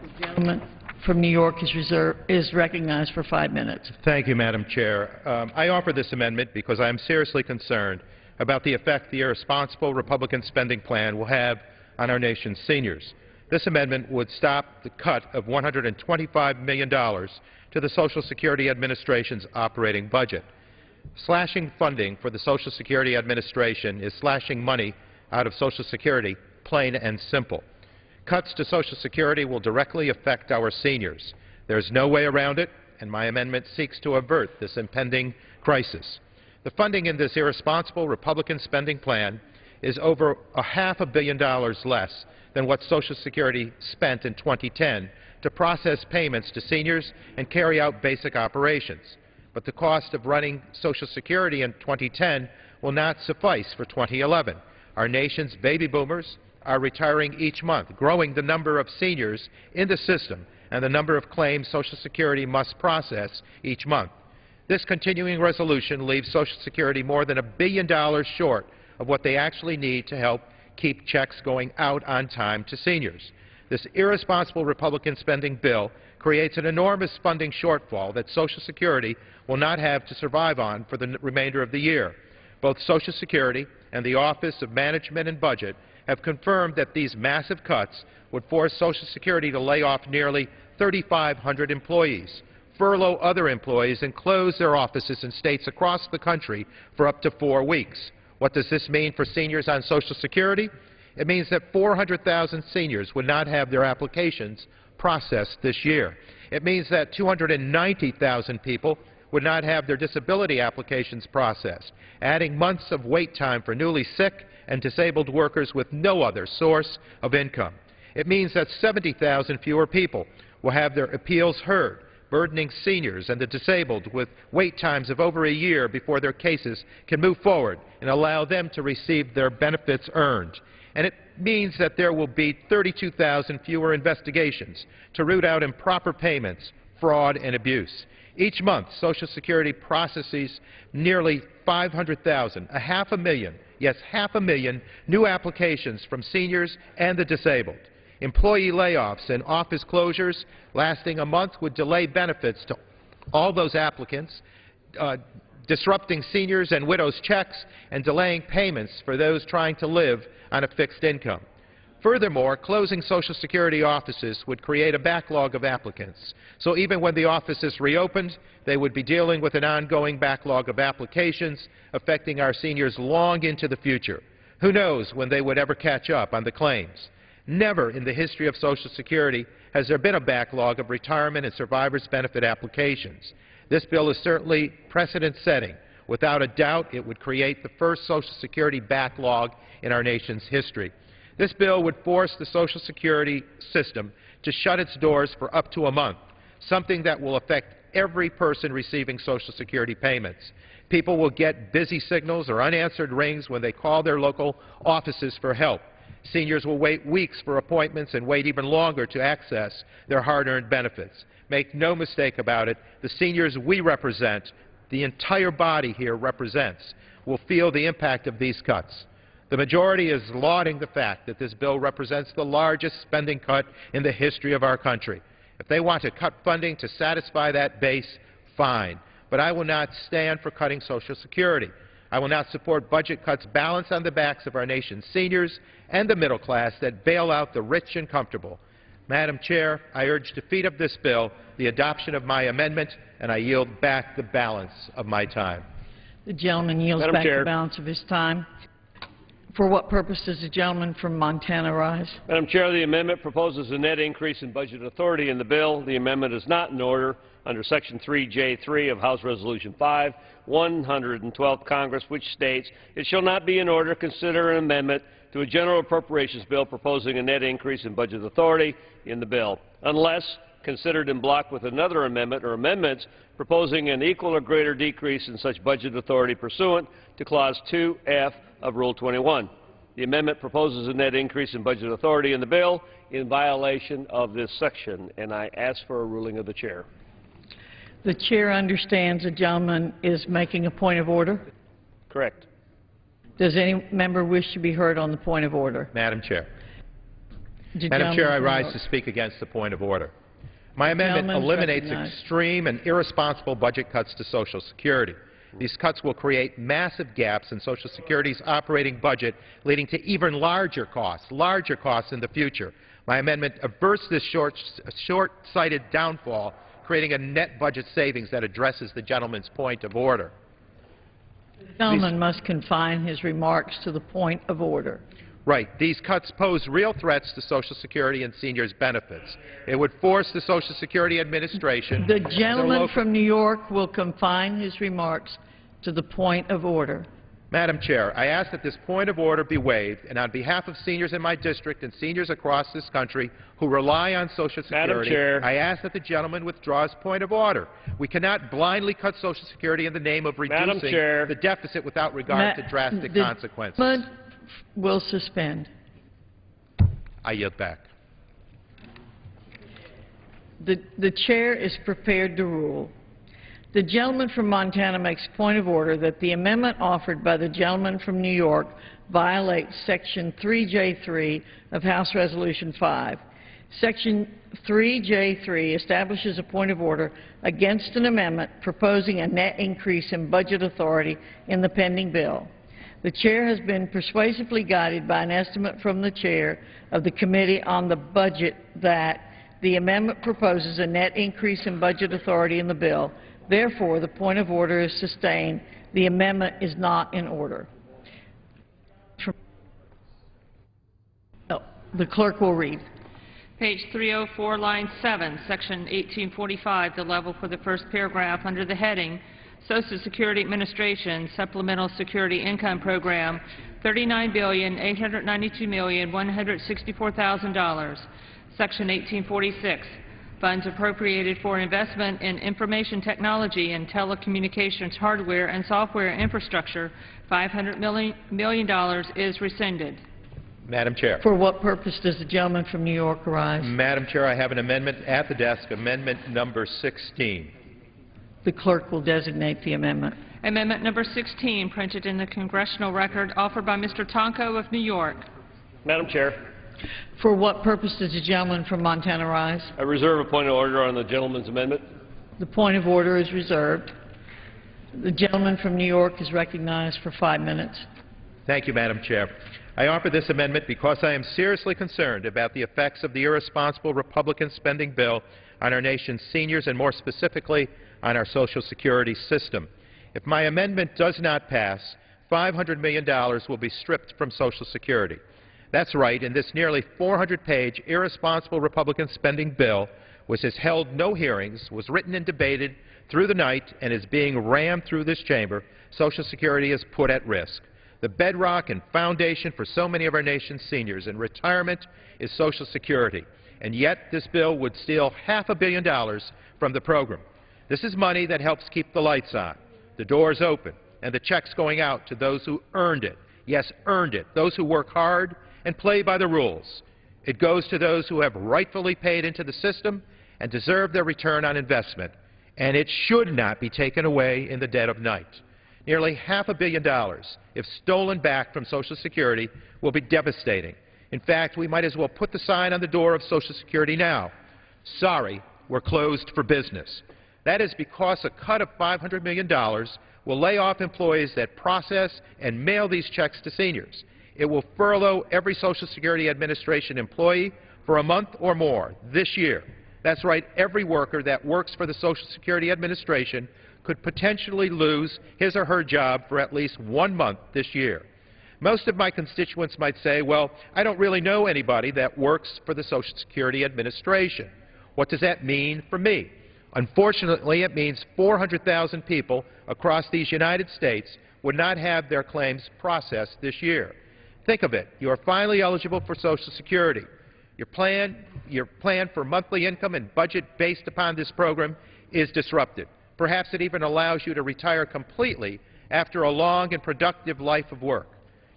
The gentleman from New York is recognized for 5 minutes. Thank you, Madam Chair. I offer this amendment because I am seriously concerned about the effect the irresponsible Republican spending plan will have on our nation's seniors. This amendment would stop the cut of $125 million to the Social Security Administration's operating budget. Slashing funding for the Social Security Administration is slashing money out of Social Security, plain and simple. Cuts to Social Security will directly affect our seniors. There is no way around it, and my amendment seeks to avert this impending crisis. The funding in this irresponsible Republican spending plan is over $500 million less than what Social Security spent in 2010 to process payments to seniors and carry out basic operations. But the cost of running Social Security in 2010 will not suffice for 2011. Our nation's baby boomers are retiring each month, growing the number of seniors in the system and the number of claims Social Security must process each month. This continuing resolution leaves Social Security more than $1 billion short of what they actually need to help keep checks going out on time to seniors. This irresponsible Republican spending bill creates an enormous funding shortfall that Social Security will not have to survive on for the remainder of the year. Both Social Security and the Office of Management and Budget have confirmed that these massive cuts would force Social Security to lay off nearly 3,500 employees, furlough other employees, and close their offices in states across the country for up to 4 weeks. What does this mean for seniors on Social Security? It means that 400,000 seniors would not have their applications processed this year. It means that 290,000 people would not have their disability applications processed, adding months of wait time for newly sick and disabled workers with no other source of income. It means that 70,000 fewer people will have their appeals heard, burdening seniors and the disabled with wait times of over a year before their cases can move forward and allow them to receive their benefits earned. And it means that there will be 32,000 fewer investigations to root out improper payments, fraud, and abuse. Each month, Social Security processes nearly 500,000, a half a million, yes, half a million new applications from seniors and the disabled. Employee layoffs and office closures lasting a month would delay benefits to all those applicants, disrupting seniors and widows' checks and delaying payments for those trying to live on a fixed income. Furthermore, closing Social Security offices would create a backlog of applicants. So even when the offices reopened, they would be dealing with an ongoing backlog of applications affecting our seniors long into the future. Who knows when they would ever catch up on the claims? Never in the history of Social Security has there been a backlog of retirement and survivors' benefit applications. This bill is certainly precedent-setting. Without a doubt, it would create the first Social Security backlog in our nation's history. This bill would force the Social Security system to shut its doors for up to a month, something that will affect every person receiving Social Security payments. People will get busy signals or unanswered rings when they call their local offices for help. Seniors will wait weeks for appointments and wait even longer to access their hard-earned benefits. Make no mistake about it, the seniors we represent, the entire body here represents, will feel the impact of these cuts. The majority is lauding the fact that this bill represents the largest spending cut in the history of our country. If they want to cut funding to satisfy that base, fine. But I will not stand for cutting Social Security. I will not support budget cuts balanced on the backs of our nation's seniors and the middle class that bail out the rich and comfortable. Madam Chair, I urge defeat of this bill, the adoption of my amendment, and I yield back the balance of my time. The gentleman yields back the balance of his time. For what purpose does the gentleman from Montana rise? Madam Chair, the amendment proposes a net increase in budget authority in the bill. The amendment is not in order under Section 3J3 of House Resolution 5, 112th Congress, which states, "It shall not be in order to consider an amendment to a general appropriations bill proposing a net increase in budget authority in the bill, unless considered in block with another amendment or amendments proposing an equal or greater decrease in such budget authority pursuant to Clause 2F of Rule 21. The amendment proposes a net increase in budget authority in the bill in violation of this section, and I ask for a ruling of the Chair. The Chair understands the gentleman is making a point of order. Correct. Does any member wish to be heard on the point of order? Madam Chair. Madam Chair, I rise to speak against the point of order. My amendment eliminates extreme and irresponsible budget cuts to Social Security. These cuts will create massive gaps in Social Security's operating budget, leading to even larger costs in the future. My amendment averts this short-sighted downfall, creating a net budget savings that addresses the gentleman's point of order. The gentleman must confine his remarks to the point of order. Right. These cuts pose real threats to Social Security and seniors' benefits. It would force the Social Security Administration... The gentleman from New York will confine his remarks to the point of order. Madam Chair, I ask that this point of order be waived, and on behalf of seniors in my district and seniors across this country who rely on Social Security, I ask that the gentleman withdraw his point of order. We cannot blindly cut Social Security in the name of reducing the deficit without regard to drastic consequences. The gentleman will suspend. I yield back. The Chair is prepared to rule. The gentleman from Montana makes a point of order that the amendment offered by the gentleman from New York violates Section 3J3 of House Resolution 5. Section 3J3 establishes a point of order against an amendment proposing a net increase in budget authority in the pending bill. The Chair has been persuasively guided by an estimate from the Chair of the Committee on the Budget that the amendment proposes a net increase in budget authority in the bill. Therefore, the point of order is sustained. The amendment is not in order. The clerk will read. Page 304, line 7, Section 1845, the level for the first paragraph under the heading Social Security Administration Supplemental Security Income Program $39,892,164,000. Section 1846, funds appropriated for investment in information technology and telecommunications hardware and software infrastructure, $500 million is rescinded. Madam Chair. For what purpose does the gentleman from New York arise? Madam Chair, I have an amendment at the desk, amendment number 16. The clerk will designate the amendment. Amendment number 16, printed in the Congressional Record, offered by Mr. Tonko of New York. Madam Chair. For what purpose does the gentleman from Montana rise? I reserve a point of order on the gentleman's amendment. The point of order is reserved. The gentleman from New York is recognized for 5 minutes. Thank you, Madam Chair. I offer this amendment because I am seriously concerned about the effects of the irresponsible Republican spending bill on our nation's seniors and more specifically on our Social Security system. If my amendment does not pass, $500 million will be stripped from Social Security. That's right, in this nearly 400-page irresponsible Republican spending bill, which has held no hearings, was written and debated through the night, and is being rammed through this chamber, Social Security is put at risk. The bedrock and foundation for so many of our nation's seniors in retirement is Social Security, and yet this bill would steal $500 million from the program. This is money that helps keep the lights on, the doors open, and the checks going out to those who earned it. Yes, earned it. Those who work hard and play by the rules. It goes to those who have rightfully paid into the system and deserve their return on investment, and it should not be taken away in the dead of night. Nearly $500 million, if stolen back from Social Security, will be devastating. In fact, we might as well put the sign on the door of Social Security now. Sorry, we're closed for business. That is because a cut of $500 million will lay off employees that process and mail these checks to seniors. It will furlough every Social Security Administration employee for a month or more this year. That's right, every worker that works for the Social Security Administration could potentially lose his or her job for at least 1 month this year. Most of my constituents might say, well, I don't really know anybody that works for the Social Security Administration. What does that mean for me? Unfortunately, it means 400,000 people across these United States would not have their claims processed this year. Think of it. You are finally eligible for Social Security. Your plan for monthly income and budget based upon this program is disrupted. Perhaps it even allows you to retire completely after a long and productive life of work.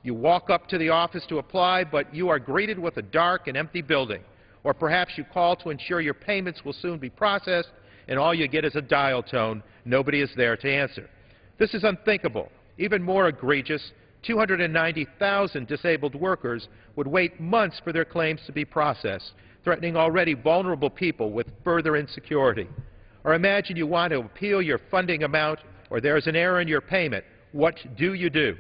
You walk up to the office to apply, but you are greeted with a dark and empty building. Or perhaps you call to ensure your payments will soon be processed, and all you get is a dial tone. Nobody is there to answer. This is unthinkable. Even more egregious, 290,000 disabled workers would wait months for their claims to be processed, threatening already vulnerable people with further insecurity. Or imagine you want to appeal your funding amount, or there is an error in your payment. What do you do?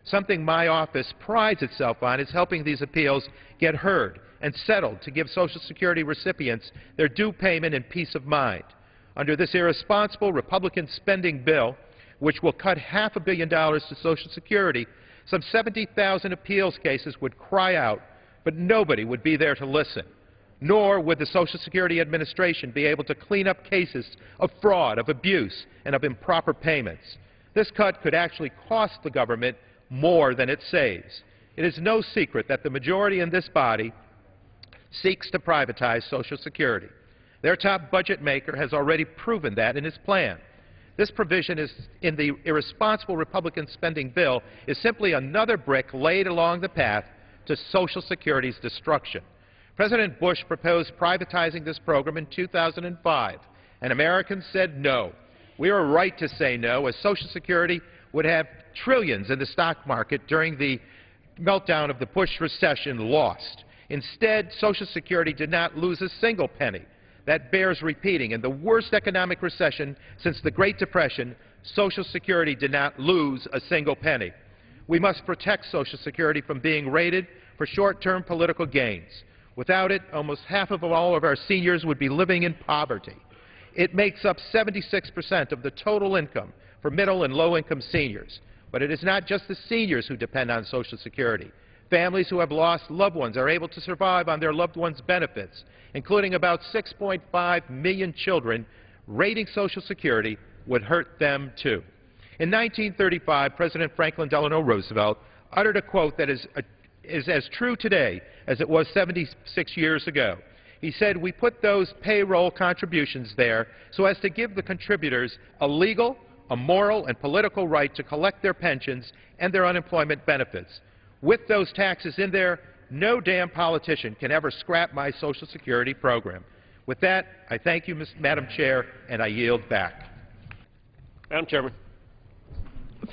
Something my office prides itself on is helping these appeals get heard and settled to give Social Security recipients their due payment and peace of mind. Under this irresponsible Republican spending bill, which will cut $500 million to Social Security, some 70,000 appeals cases would cry out, but nobody would be there to listen. Nor would the Social Security Administration be able to clean up cases of fraud, of abuse, and of improper payments. This cut could actually cost the government more than it saves. It is no secret that the majority in this body seeks to privatize Social Security. Their top budget maker has already proven that in his plan. This provision in the irresponsible Republican spending bill is simply another brick laid along the path to Social Security's destruction. President Bush proposed privatizing this program in 2005, and Americans said no. We were right to say no, as Social Security would have trillions in the stock market during the meltdown of the Bush recession lost. Instead, Social Security did not lose a single penny. That bears repeating. In the worst economic recession since the Great Depression, Social Security did not lose a single penny. We must protect Social Security from being raided for short-term political gains. Without it, almost half of all of our seniors would be living in poverty. It makes up 76% of the total income for middle and low-income seniors. But it is not just the seniors who depend on Social Security. Families who have lost loved ones are able to survive on their loved ones' benefits, including about 6.5 million children. Raiding Social Security would hurt them too. In 1935, President Franklin Delano Roosevelt uttered a quote that is as true today as it was 76 years ago. He said, "We put those payroll contributions there so as to give the contributors a legal, a moral, and political right to collect their pensions and their unemployment benefits. With those taxes in there, no damn politician can ever scrap my Social Security program." With that, I thank you, Madam Chair, and I yield back. Madam Chairman.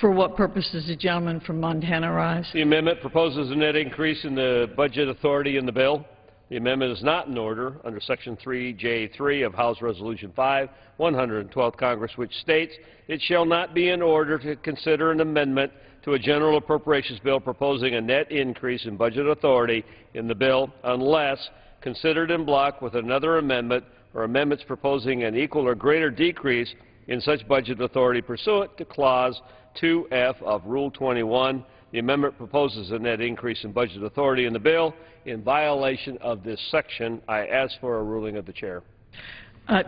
For what purpose does the gentleman from Montana rise? The amendment proposes a net increase in the budget authority in the bill. The amendment is not in order under Section 3J3 of House Resolution 5, 112th Congress, which states, "It shall not be in order to consider an amendment to a general appropriations bill proposing a net increase in budget authority in the bill unless considered in block with another amendment or amendments proposing an equal or greater decrease in such budget authority pursuant to Clause 2F of Rule 21. The amendment proposes a net increase in budget authority in the bill. In violation of this section, I ask for a ruling of the Chair.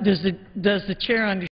Does the Chair understand